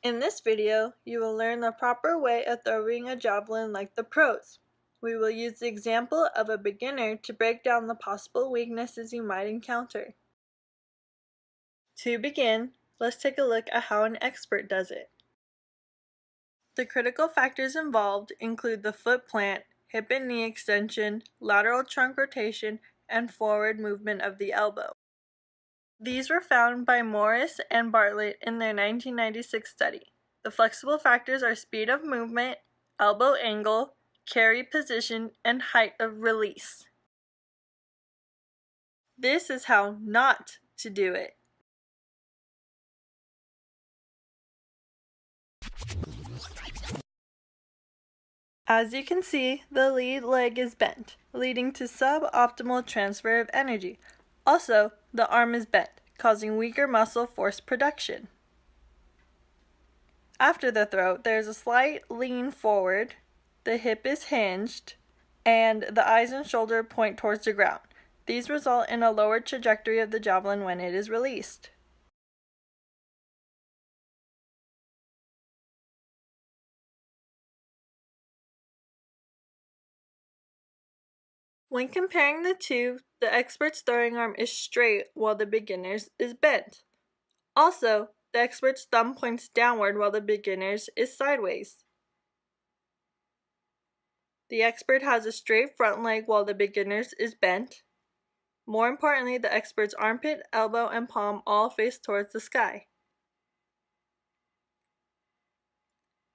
In this video, you will learn the proper way of throwing a javelin like the pros. We will use the example of a beginner to break down the possible weaknesses you might encounter. To begin, let's take a look at how an expert does it. The critical factors involved include the foot plant, hip and knee extension, lateral trunk rotation, and forward movement of the elbow. These were found by Morris and Bartlett in their 1996 study. The flexible factors are speed of movement, elbow angle, carry position, and height of release. This is how not to do it. As you can see, the lead leg is bent, leading to suboptimal transfer of energy. Also, the arm is bent, causing weaker muscle force production. After the throw, there is a slight lean forward, the hip is hinged, and the eyes and shoulder point towards the ground. These result in a lower trajectory of the javelin when it is released. When comparing the two, the expert's throwing arm is straight while the beginner's is bent. Also, the expert's thumb points downward while the beginner's is sideways. The expert has a straight front leg while the beginner's is bent. More importantly, the expert's armpit, elbow, and palm all face towards the sky.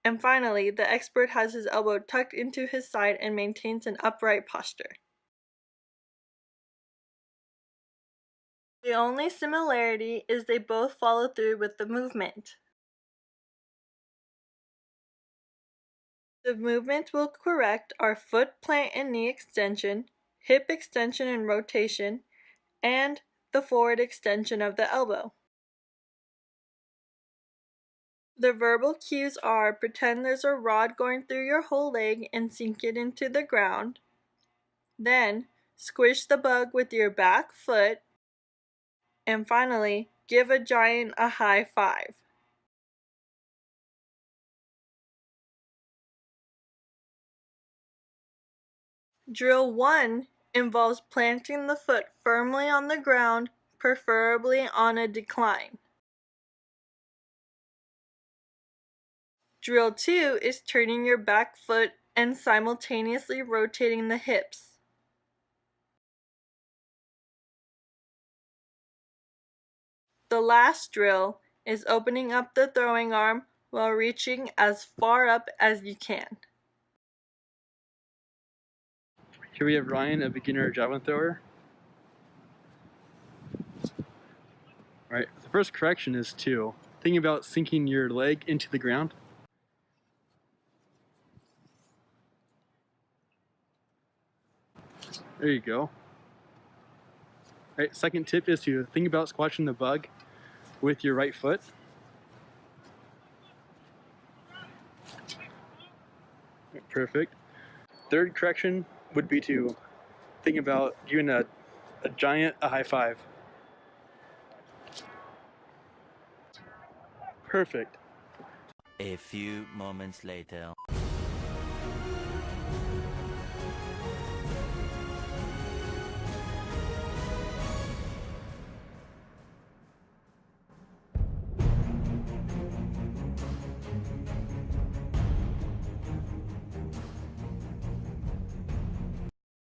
And finally, the expert has his elbow tucked into his side and maintains an upright posture. The only similarity is they both follow through with the movement. The movements we'll correct are foot plant and knee extension, hip extension and rotation, and the forward extension of the elbow. The verbal cues are pretend there's a rod going through your whole leg and sink it into the ground. Then, squish the bug with your back foot. And finally, give a giant a high five. Drill 1 involves planting the foot firmly on the ground, preferably on a decline. Drill 2 is turning your back foot and simultaneously rotating the hips. The last drill is opening up the throwing arm while reaching as far up as you can. Here we have Ryan, a beginner javelin thrower. Alright, the first correction is to think about sinking your leg into the ground. There you go. Alright, second tip is to think about squashing the bug with your right foot. Perfect. Third correction would be to think about giving a giant a high five. Perfect. A few moments later.